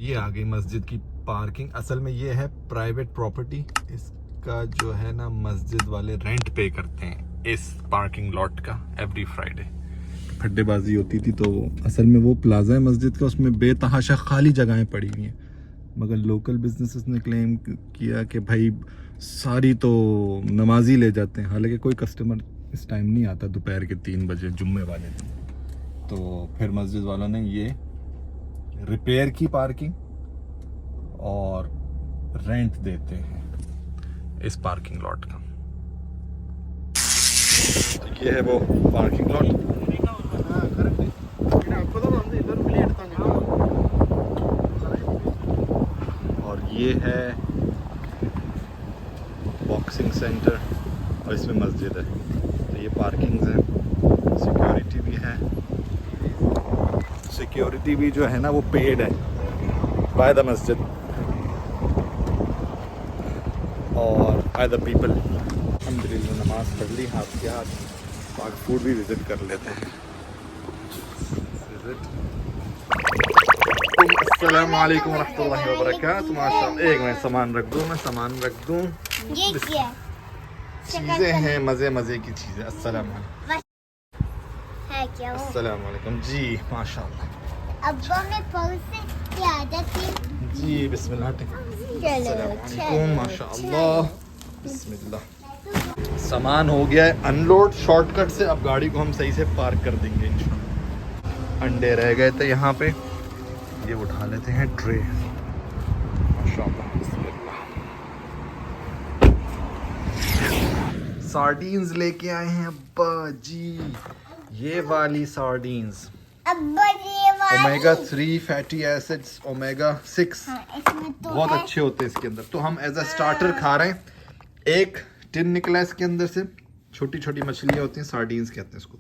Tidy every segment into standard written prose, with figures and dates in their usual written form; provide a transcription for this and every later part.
ये आ गई मस्जिद की पार्किंग। असल में ये है प्राइवेट प्रॉपर्टी। इसका जो है ना मस्जिद वाले रेंट पे करते हैं इस पार्किंग लॉट का एवरी फ्राइडे। फड्डेबाजी होती थी तो असल में वो प्लाजा है मस्जिद का, उसमें बेतहाशा खाली जगहें पड़ी हुई हैं, मगर लोकल बिजनेसेस ने क्लेम किया कि भाई सारी तो नमाजी ले जाते हैं। हालांकि कोई कस्टमर इस टाइम नहीं आता दोपहर के 3 बजे जुम्मे वाले दिन। तो फिर मस्जिद वालों ने ये रिपेयर की पार्किंग और रेंट देते हैं इस पार्किंग लॉट का। ये है वो पार्किंग लॉट। और ये है बॉक्सिंग सेंटर और इसमें मस्जिद है। तो ये पार्किंग्स हैं, सिक्योरिटी भी है। सिक्योरिटी भी जो है ना वो पेड है बाय द मस्जिद और बाय द पीपल। अल्हम्दुलिल्लाह नमाज पढ़ ली हाथ के हाथ, पाक फूड भी विजिट कर लेते हैं। अस्सलाम वालेकुम रहमतुल्लाहि व बरकातुहू। माशाअल्लाह, एक मिनट सामान रख दूं, मैं सामान रख दूं। ये क्या चीज़ें हैं मज़े मज़े की चीज़ें। अस्सलाम वालेकुम। है क्या वो? अस्सलाम वालेकुम जी। माशाअल्लाह अब्बा में पहुंचे की आदत थी जी। बिस्मिल्लाह। अस्सलाम वालेकुम। माशाअल्लाह। बिस्मिल्लाह। सामान हो गया है अनलोड शॉर्टकट से। अब गाड़ी को हम सही से पार्क कर देंगे इंशाल्लाह। अंडे रह गए थे यहाँ पे, ये उठा लेते हैं ट्रे। माशाअल्लाह। बिस्मिल्लाह। सार्डीन्स लेके आए हैं अब्बा जी, ये वाली सार्डीन्स। अब्बा ये वाली ओमेगा 3 फैटी एसिड्स, ओमेगा 6 इसमें तो बहुत है। अच्छे होते हैं इसके अंदर। तो हम एज अ स्टार्टर खा रहे हैं। एक टिन निकला है इसके अंदर से, छोटी छोटी मछलियाँ होती हैं, सार्डीन्स कहते हैं इसको,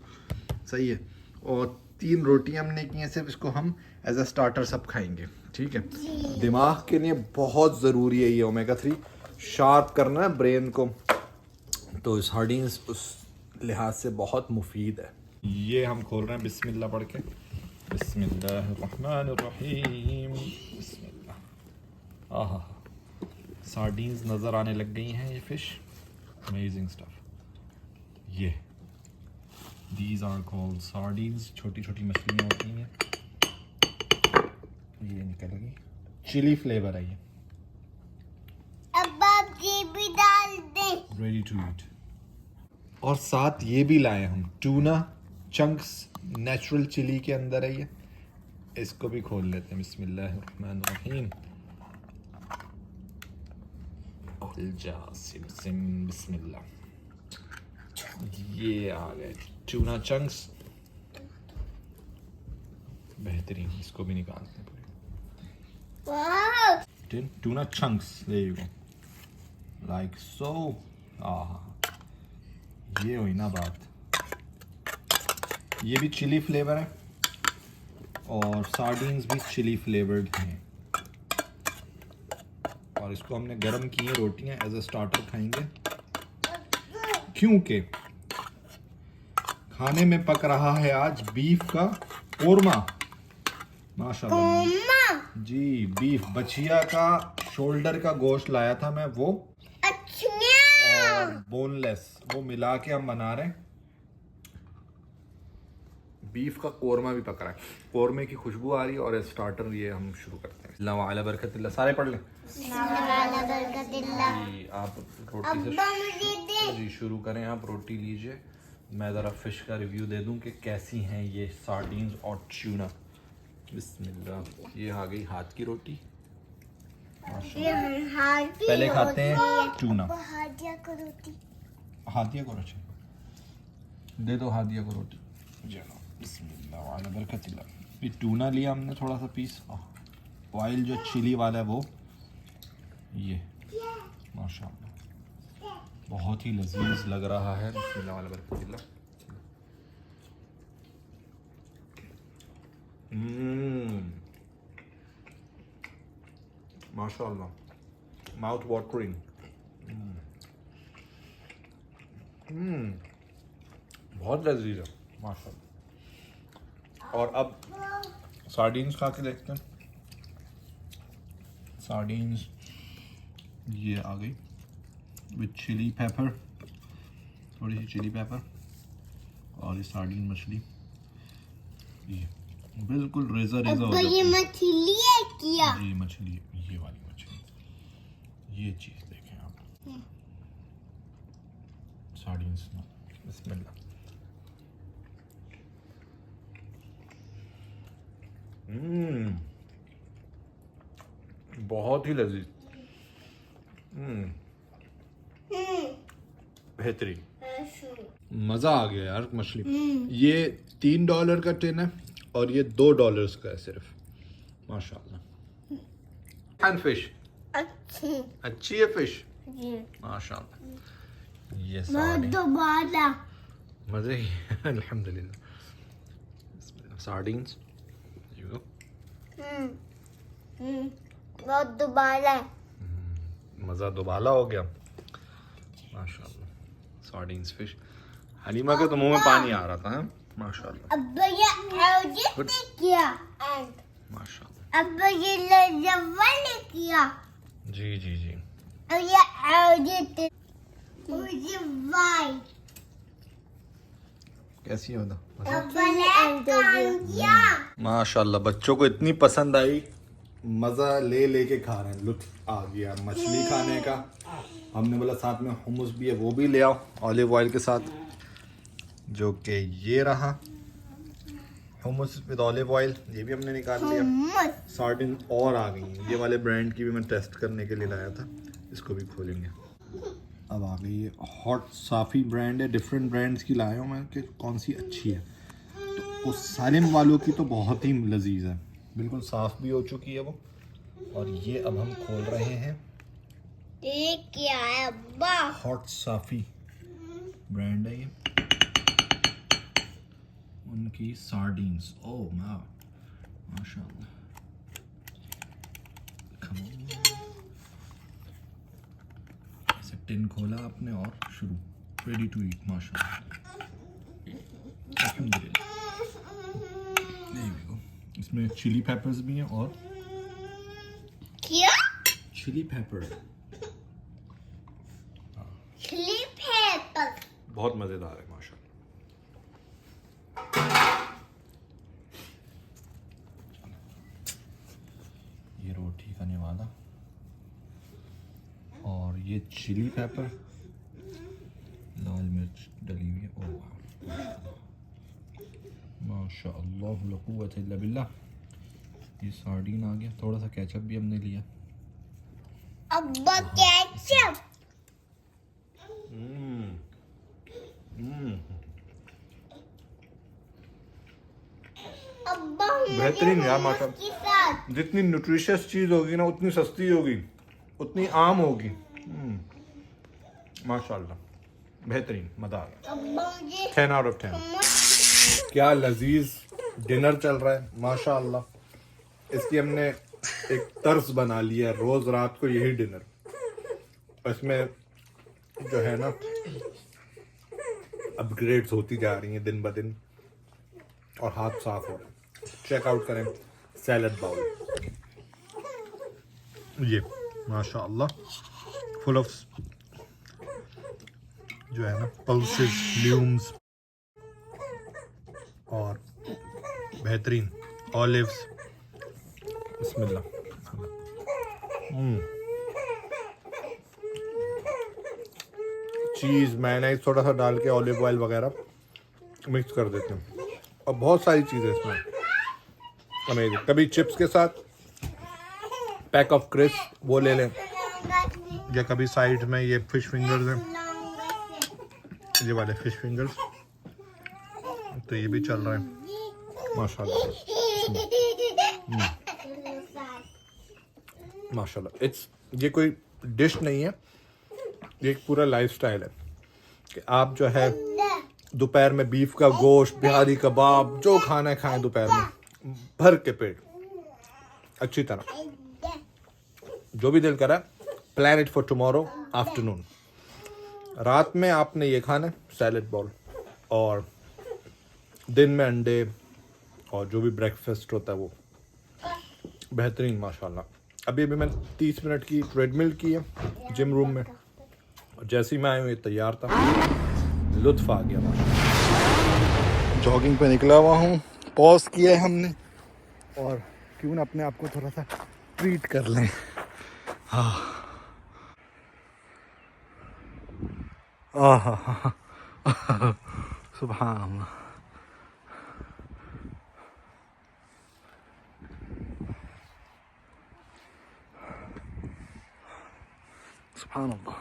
सही है। और 3 रोटियां हमने की हैं सिर्फ, इसको हम एज अ स्टार्टर सब खाएंगे, ठीक है। दिमाग के लिए बहुत ज़रूरी है ये ओमेगा 3, शार्प करना है ब्रेन को, तो सार्डीन्स उस लिहाज से बहुत मुफीद है। ये हम खोल रहे हैं बिस्मिल्लाह पढ़ के। बिस्मिल्लाहिर्रहमानिर्रहीम। बिस्मिल्लाह। आहा, सार्डीन्स नज़र आने लग गई हैं ये फिश। Amazing stuff. ये दीज आर कॉल्ड सार्डीन्स, छोटी छोटी मछलियाँ होती हैं। ये निकल गई, चिली फ्लेवर है ये। अब्बा ये भी डाल दे। Ready to eat. और साथ ये भी लाए हम टूना चंक्स, नेचुरल चिली के अंदर है ये। इसको भी खोल लेते हैं। बिस्मिल्लाहिर्रहमानिर्रहीम। बिस्मिल्लाह। ये आ गए टूना चंक्स, बेहतरीन। इसको भी निकालते हैं पूरे। वाह tuna chunks, there you go, like so. आहा, ये हुई ना बात। ये भी चिली फ्लेवर है और सार्डीन्स भी चिली फ्लेवर्ड हैं। और इसको हमने गरम की है रोटियां, एज अ स्टार्टर खाएंगे, क्योंकि खाने में पक रहा है आज बीफ का कोरमा। माशाल्लाह मम्मा जी। बीफ बछिया का शोल्डर का गोश्त लाया था मैं, वो अच्छा और बोनलेस, वो मिला के हम बना रहे हैं। बीफ का कोरमा भी पक रहा है, कोरमे की खुशबू आ रही है। और स्टार्टर ये हम शुरू करते हैं। अल्लाह वाला बरकतिल्लाह, सारे पढ़ लें जी। आप रोटी अब्बा मुझे दे। से जी शुरू करें। आप रोटी लीजिए, मैं ज़रा फ़िश का रिव्यू दे दूं कि कैसी हैं ये सार्डीन्स और ट्यूना। बिस्मिल्लाह। ये आ गई हाथ की रोटी। माशाल्लाह। पहले खाते हैं ट्यूना। हादिया को रोटी हादिया को रोटी दे दो, हादिया को रोटी। चलो बिस्मिल्लाह वाला बरकतिल्लाह। ये टूना लिया हमने थोड़ा सा पीस, ऑयल जो चिली वाला है वो, ये माशाल्लाह बहुत ही लजीज लग रहा है। बिस्मिल्लाह वाला बरकतिल्लाह। माशाल्लाह, माउथ वाटरिंग। बहुत लजीज है माशाल्लाह। और अब सार्डीन्स खा के देखते हैं। सार्डीन्स ये आ गई विद चिली पेपर, थोड़ी सी चिली पेपर, और ये सार्डीन मछली ये बिल्कुल रेजा रेजा हो अब ये जाती मछली है क्या? है। ये मछली, ये वाली मछली, ये चीज देखें आप, सार्डीन्स। बिस्मिल्लाह। बहुत ही लजीज, बेहतरीन, मजा आ गया यार मछली। ये $3 का टिन है और ये $2 का है सिर्फ। माशाल्लाह। एंड फिश अच्छी है फिश, माशाल्लाह। ये सार्डिन दोबारा मजे ही अल्हम्दुलिल्लाह। सार्डिन्स बहुत दोबारा मज़ा दुबाला हो गया माशाल्लाह। सार्डिन्स फिश, हलीमा के तो मुंह में पानी आ रहा था हैं? माशाल्लाह अब ये एडिट किया एंड माशाल्लाह। अब ये लजवल किया जी जी जी। और ये एडिट मुझे वाई कैसी है बता? माशाल्लाह बच्चों को इतनी पसंद आई, मज़ा ले लेके खा रहे हैं, लुत्फ आ गया मछली खाने का। हमने बोला साथ में हुम्मस भी है, वो भी ले आओ ऑलिव ऑयल के साथ, जो कि ये रहा हुम्मस विद ऑलिव ऑयल, ये भी हमने निकाल लिया। सार्डिन और आ गई हैं, ये वाले ब्रांड की भी मैं टेस्ट करने के लिए लाया था, इसको भी खोलेंगे। अब आ गई ये हॉट साफ़ी ब्रांड है, डिफरेंट ब्रांड्स की लाया हूँ मैं कि कौन सी अच्छी है। तो उस सालिम वालों की तो बहुत ही लजीज है, बिल्कुल साफ़ भी हो चुकी है वो। और ये अब हम खोल रहे हैं, ये क्या है अब्बा? हॉट साफ़ी ब्रांड है ये, उनकी सार्डिन्स। ओह माशाल्लाह। ऐसे टिन खोला आपने और शुरू, रेडी टू ईट माशाल्लाह। अल्हम्दुलिल्लाह। There we go। इसमें चिली पेपर्स भी हैं और क्या? चिली पेपर चिली पेपर बहुत मज़ेदार है माशाल्लाह। ये रोटी का निवाला और ये चिली पेपर, लाल मिर्च डली हुई है। ओह माशाअल्लाह ला कुव्वत इल्ला बिल्लाह। ये सार्डिन आ गया, थोड़ा सा केचप भी हमने लिया। अब्बा केचप अब्बा बेहतरीन यार माशाल्लाह। जितनी न्यूट्रिशियस चीज़ होगी ना उतनी सस्ती होगी, उतनी आम होगी। माशाल्लाह बेहतरीन, मज़ा आ गया। अब्बा मुझे 10 out of 10। क्या लजीज डिनर चल रहा है माशाल्लाह। इसकी हमने एक तर्ज बना लिया है, रोज़ रात को यही डिनर। इसमें जो है ना अपग्रेड्स होती जा रही हैं दिन ब दिन और हाथ साफ हो रहे हैं। चेक आउट करें सैलड बाउल, ये माशाल्लाह फुल ऑफ जो है ना पल्सेस, ल्यूम्स और बेहतरीन ऑलिव्स। बिस्मिल्लाह। चीज़ मेयोनेज़ थोड़ा सा डाल के ऑलिव ऑयल वगैरह मिक्स कर देते हैं और बहुत सारी चीज़ें इसमें अमेजिंग। कभी चिप्स के साथ पैक ऑफ क्रिस्प वो ले लें, या कभी साइड में ये फिश फिंगर्स हैं, ये वाले फिश फिंगर्स, तो ये भी चल रहा है माशाल्लाह। माशाल्लाह। ये कोई डिश नहीं है, ये एक पूरा लाइफस्टाइल है कि आप जो है दोपहर में बीफ का गोश्त, बिहारी कबाब, जो खाना है खाएं दोपहर में भर के पेट, अच्छी तरह, जो भी दिल करा plan it for tomorrow afternoon. रात में आपने ये खाना है सैलड बाउल, और दिन में अंडे और जो भी ब्रेकफास्ट होता है वो बेहतरीन माशाल्लाह। अभी अभी मैंने 30 मिनट की ट्रेडमिल की है जिम रूम में, और जैसे ही मैं आया हूँ ये तैयार था, लुत्फ आ गया मुझे। जॉगिंग पे निकला हुआ हूँ, पॉज किया है हमने, और क्यों ना अपने आप को थोड़ा सा ट्रीट कर लें। हाँ सुभान अल्लाह। सुभान अल्लाह।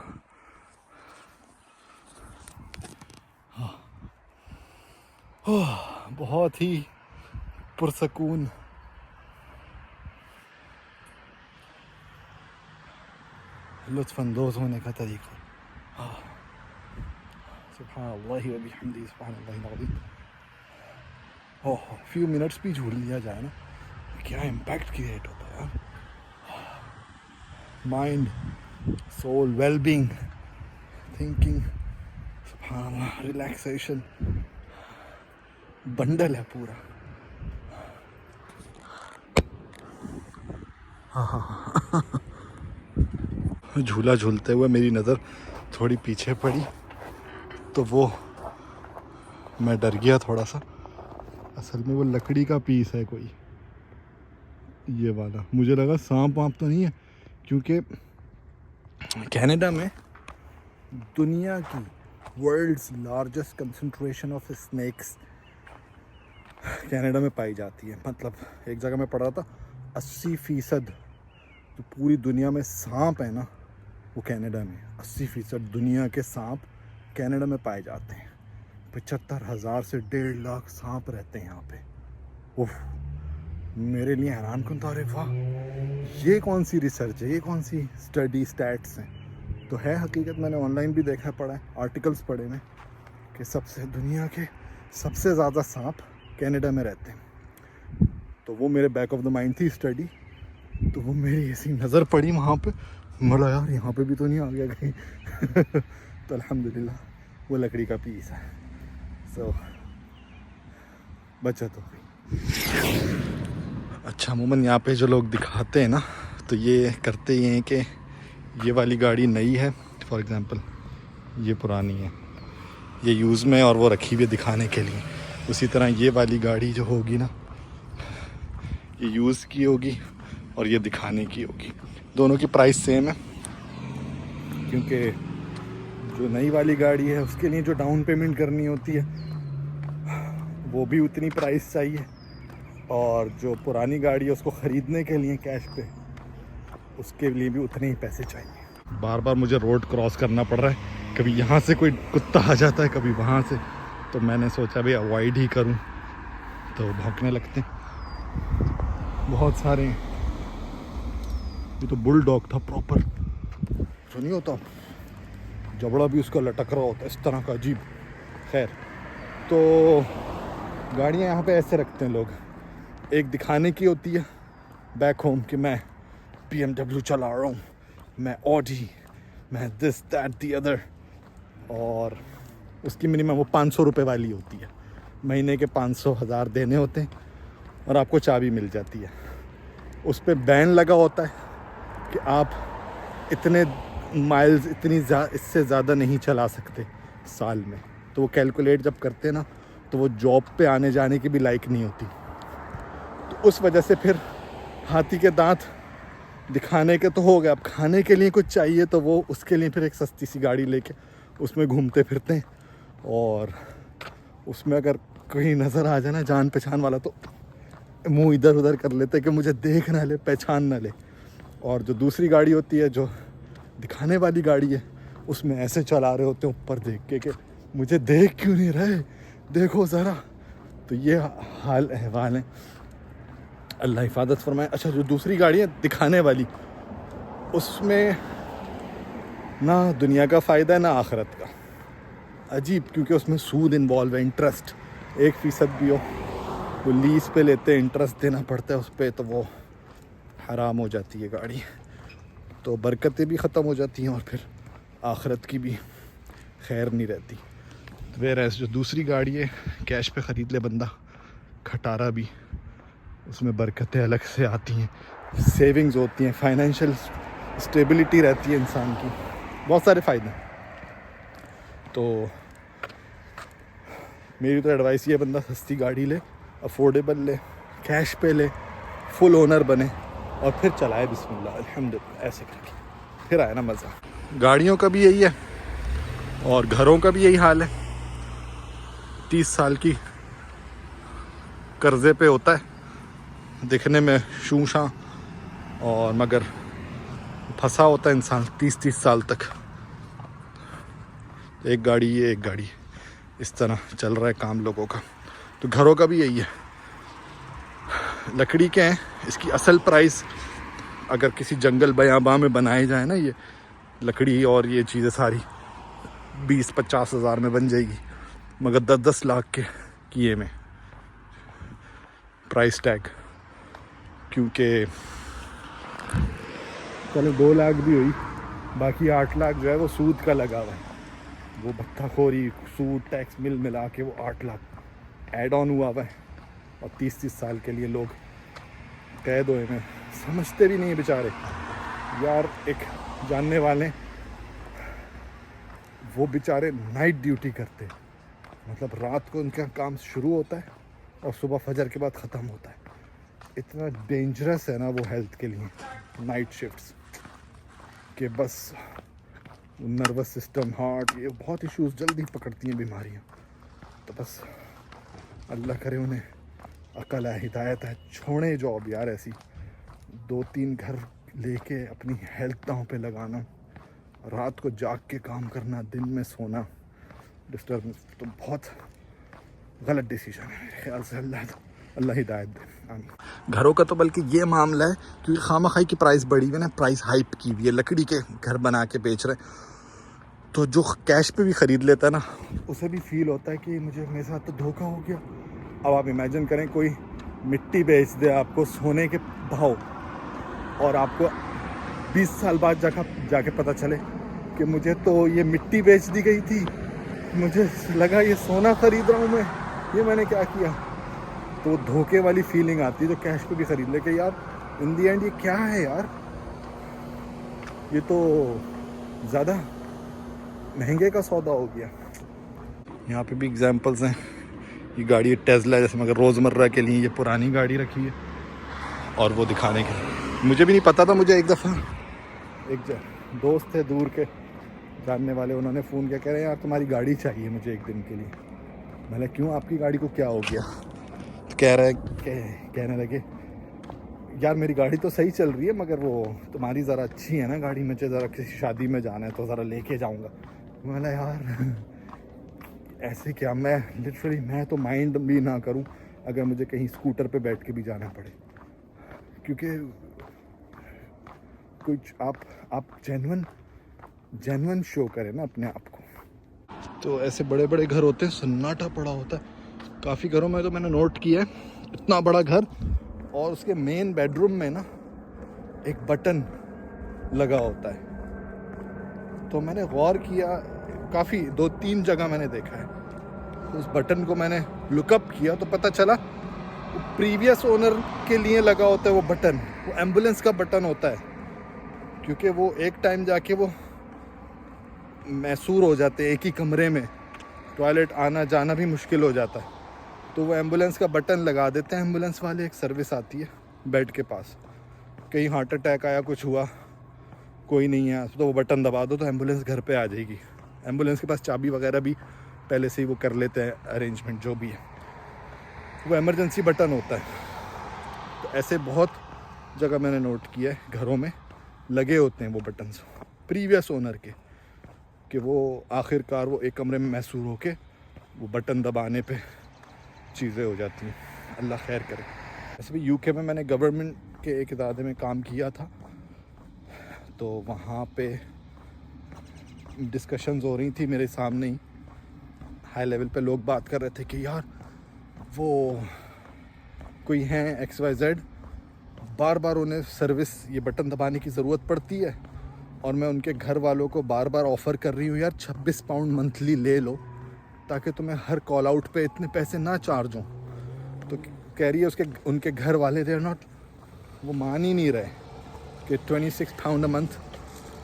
बहुत ही पुरसकून लुत्फ़अंदोज़ होने का तरीका। सुभान अल्लाह व बिहम्दिही सुभान अल्लाहिल अज़ीम। ओह, फ्यू मिनट्स भी झूल लिया जाए ना, क्या इम्पैक्ट क्रिएट होता है यार। माइंड, सोल, वेलबींग, थिंकिंग, सुभान अल्लाह, रिलैक्सेशन, बंडल है पूरा। झूला झूलते हुए मेरी नज़र थोड़ी पीछे पड़ी तो वो मैं डर गया थोड़ा सा। असल में वो लकड़ी का पीस है कोई, ये वाला। मुझे लगा सांप वाँप तो नहीं है, क्योंकि कनाडा में दुनिया की world's largest concentration of snakes Canada में पाई जाती है। मतलब एक जगह मैं पढ़ रहा था 80% जो पूरी दुनिया में सांप है ना, वो कनाडा में 80% दुनिया के सांप कनाडा में पाए जाते हैं। 75,000 से 1.5 लाख सांप रहते हैं यहाँ पे। उफ, मेरे लिए हैरान कन था। अरे वाह, ये कौन सी रिसर्च है, ये कौन सी स्टडी स्टैट्स हैं। तो है हकीकत, मैंने ऑनलाइन भी देखा पढ़ा है, आर्टिकल्स पढ़े में कि दुनिया के सबसे ज़्यादा सांप कनाडा में रहते हैं। तो वो मेरे बैक ऑफ द माइंड थी स्टडी, तो वो मेरी ऐसी नज़र पड़ी वहाँ पे, बोला यार यहाँ पे भी तो नहीं आ गया कहीं। तो अल्हम्दुलिल्लाह वो लकड़ी का पीस है, सो बचत हो गई। अच्छा, अमूमन यहाँ पे जो लोग दिखाते हैं ना, तो ये करते ये हैं कि ये वाली गाड़ी नई है, फॉर एग्ज़ाम्पल ये पुरानी है, ये यूज़ में, और वो रखी हुई है दिखाने के लिए। उसी तरह ये वाली गाड़ी जो होगी ना, ये यूज़ की होगी और ये दिखाने की होगी। दोनों की प्राइस सेम है, क्योंकि जो नई वाली गाड़ी है उसके लिए जो डाउन पेमेंट करनी होती है वो भी उतनी प्राइस चाहिए, और जो पुरानी गाड़ी है उसको ख़रीदने के लिए कैश पे, उसके लिए भी उतने ही पैसे चाहिए। बार बार मुझे रोड क्रॉस करना पड़ रहा है, कभी यहाँ से कोई कुत्ता आ जाता है, कभी वहाँ से, तो मैंने सोचा भाई अवॉइड ही करूँ, तो भौंकने लगते हैं बहुत सारे। ये तो बुल डॉग था प्रॉपर, जो नहीं होता जबड़ा भी उसका लटक रहा होता है इस तरह का, अजीब। खैर, तो गाड़ियाँ यहाँ पे ऐसे रखते हैं लोग, एक दिखाने की होती है बैक होम कि मैं BMW चला रहा हूँ, मैं ऑडी, मैं दिस दैट दी अदर, और उसकी मिनिमम वो 500 रुपये वाली होती है। महीने के 500,000 देने होते हैं और आपको चाबी मिल जाती है। उस पर बैन लगा होता है कि आप इतने माइल्स, इससे ज़्यादा नहीं चला सकते साल में। तो वो कैलकुलेट जब करते हैं ना, तो वो जॉब पे आने जाने की भी लायक नहीं होती। तो उस वजह से फिर हाथी के दांत दिखाने के तो हो गए, अब खाने के लिए कुछ चाहिए, तो वो उसके लिए फिर एक सस्ती सी गाड़ी लेके उसमें घूमते फिरते हैं, और उसमें अगर कोई नज़र आ जाए ना जान पहचान वाला, तो मुंह इधर उधर कर लेते कि मुझे देख ना ले, पहचान ना ले। और जो दूसरी गाड़ी होती है, जो दिखाने वाली गाड़ी है, उसमें ऐसे चला रहे होते हैं ऊपर देख के कि मुझे देख क्यों नहीं रहे, देखो ज़रा। तो ये हाल अहवाल है, अल्लाह हिफाजत फरमाए। अच्छा, जो दूसरी गाड़ी है दिखाने वाली, उसमें ना दुनिया का फ़ायदा है ना आखिरत का। अजीब, क्योंकि उसमें सूद इन्वॉल्व है, इंटरेस्ट 1% भी हो, वो लीज़ पे लेते हैं, इंटरेस्ट देना पड़ता है उस पर, तो वो हराम हो जाती है गाड़ी, तो बरकतें भी ख़त्म हो जाती हैं और फिर आखिरत की भी खैर नहीं रहती। तो वेयर जो दूसरी गाड़ी है कैश पे ख़रीद ले बंदा, खटारा भी, उसमें बरकतें अलग से आती हैं, सेविंग्स होती हैं, फाइनेंशियल स्टेबिलिटी रहती है इंसान की, बहुत सारे फ़ायदे। तो मेरी तो एडवाइस ये, बंदा सस्ती गाड़ी ले, अफोर्डेबल ले, कैश पे ले, फुल ओनर बने और फिर चलाए बिस्मिल्लाह अल्हम्दुलिल्लाह, ऐसे करके फिर आए ना मज़ा। गाड़ियों का भी यही है और घरों का भी यही हाल है। 30 साल की कर्जे पे होता है, दिखने में शूशा, और मगर फंसा होता है इंसान 30-30 साल तक। एक गाड़ी ये एक गाड़ी, इस तरह चल रहा है काम लोगों का। तो घरों का भी यही है। लकड़ी के हैं, इसकी असल प्राइस अगर किसी जंगल बयाबां में बनाए जाए ना, ये लकड़ी और ये चीज़ें सारी 20-50 हज़ार में बन जाएगी, मगर 10-10 लाख के किए में प्राइस टैग। क्योंकि चलो 2 लाख भी हुई, बाकी 8 लाख जो है वो सूद का लगा हुआ है, वो भत्ताखोरी सूद टैक्स मिला के वो 8 लाख ऐड ऑन हुआ हुआ है। और 30-30 साल के लिए लोग कैद हुए हैं, समझते भी नहीं बेचारे यार। एक जानने वाले, वो बेचारे नाइट ड्यूटी करते हैं, मतलब रात को उनका काम शुरू होता है और सुबह फजर के बाद ख़त्म होता है। इतना डेंजरस है ना वो हेल्थ के लिए नाइट शिफ्ट्स, कि बस नर्वस सिस्टम, हार्ट, ये बहुत इश्यूज जल्दी पकड़ती हैं बीमारियाँ। तो बस अल्लाह करे उन्हें अकल है, हिदायत है, छोड़े जॉब यार ऐसी। 2-3 घर लेके अपनी हेल्थ दांव पे लगाना, रात को जाग के काम करना, दिन में सोना, डिस्टर्बेंस, तो बहुत गलत डिसीजन है मेरे ख्याल से। अल्लाह हिदायत दे, आमीन। घरों का तो बल्कि ये मामला है क्योंकि खामखाई की प्राइस बढ़ी हुई है ना, प्राइस हाइप की हुई है, लकड़ी के घर बना के बेच रहे हैं। तो जो कैश पे भी ख़रीद लेता है ना, उसे भी फील होता है कि मुझे, मेरे साथ तो धोखा हो गया। अब आप इमेजिन करें कोई मिट्टी बेच दे आपको सोने के भाव, और आपको 20 साल बाद जाके पता चले कि मुझे तो ये मिट्टी बेच दी गई थी, मुझे लगा ये सोना ख़रीद रहा हूँ मैं, ये मैंने क्या किया। तो धोखे वाली फीलिंग आती है। तो कैश पे भी ख़रीद ले कि यार इन दी एंड ये क्या है यार, ये तो ज़्यादा महंगे का सौदा हो गया। यहाँ पे भी एग्जांपल्स हैं। ये गाड़ी टेस्ला जैसे, मगर रोज़मर्रा के लिए ये पुरानी गाड़ी रखी है, और वो दिखाने के लिए। मुझे भी नहीं पता था, मुझे एक दफ़ा एक दोस्त थे दूर के जानने वाले, उन्होंने फ़ोन किया, कह रहे हैं यार तुम्हारी गाड़ी चाहिए मुझे एक दिन के लिए। मैंने क्यों, आपकी गाड़ी को क्या हो गया? कहने लगे यार मेरी गाड़ी तो सही चल रही है, मगर वो तुम्हारी ज़रा अच्छी है ना गाड़ी, मुझे ज़रा किसी शादी में जाना है तो ज़रा लेके जाऊँगा। मैंने यार ऐसे क्या, मैं लिटरली मैं तो माइंड भी ना करूं अगर मुझे कहीं स्कूटर पे बैठ के भी जाना पड़े, क्योंकि कुछ आप जेन्युइन शो करें ना अपने आप को। तो ऐसे बड़े बड़े घर होते हैं, सन्नाटा पड़ा होता है। काफ़ी घरों में तो मैंने नोट किया है, इतना बड़ा घर और उसके मेन बेडरूम में ना एक बटन लगा होता है। तो मैंने गौर किया, काफ़ी 2-3 जगह मैंने देखा है। तो उस बटन को मैंने लुकअप किया तो पता चला वो प्रीवियस ओनर के लिए लगा होता है। वो बटन, वो एम्बुलेंस का बटन होता है, क्योंकि वो एक टाइम जाके वो मैसूर हो जाते हैं, एक ही कमरे में टॉयलेट आना जाना भी मुश्किल हो जाता है। तो वो एम्बुलेंस का बटन लगा देते हैं एम्बुलेंस वाले। एक सर्विस आती है बेड के पास, कहीं हार्ट अटैक आया, कुछ हुआ, कोई नहीं है, तो वो बटन दबा दो तो एम्बुलेंस घर पे आ जाएगी। एम्बुलेंस के पास चाबी वगैरह भी पहले से ही वो कर लेते हैं अरेंजमेंट, जो भी है। वो इमरजेंसी बटन होता है। तो ऐसे बहुत जगह मैंने नोट किया है, घरों में लगे होते हैं वो बटन्स प्रीवियस ओनर के, कि वो आखिरकार वो एक कमरे में मैसूर होके वो बटन दबाने पे चीज़ें हो जाती हैं। अल्लाह खैर करे। वैसे भी यूके में मैंने गवर्नमेंट के एक इदारे में काम किया था, तो वहाँ पे डिस्कशंस हो रही थी मेरे सामने ही, हाई लेवल पे लोग बात कर रहे थे कि यार वो कोई हैं XYZ, बार बार उन्हें सर्विस ये बटन दबाने की ज़रूरत पड़ती है, और मैं उनके घर वालों को बार बार ऑफ़र कर रही हूँ यार 26 पाउंड मंथली ले लो, ताकि तुम्हें हर कॉल आउट पे इतने पैसे ना चार्ज हों। तो कह रही है उनके घर वाले दे आर नॉट वो मान ही नहीं रहे कि 26 पाउंड अ मंथ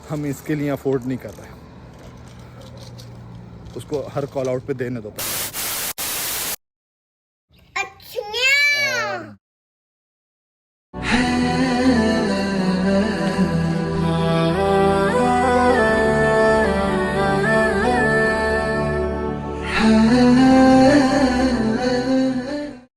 हम इसके लिए अफोर्ड नहीं कर रहे। उसको हर कॉल आउट पे देने दो।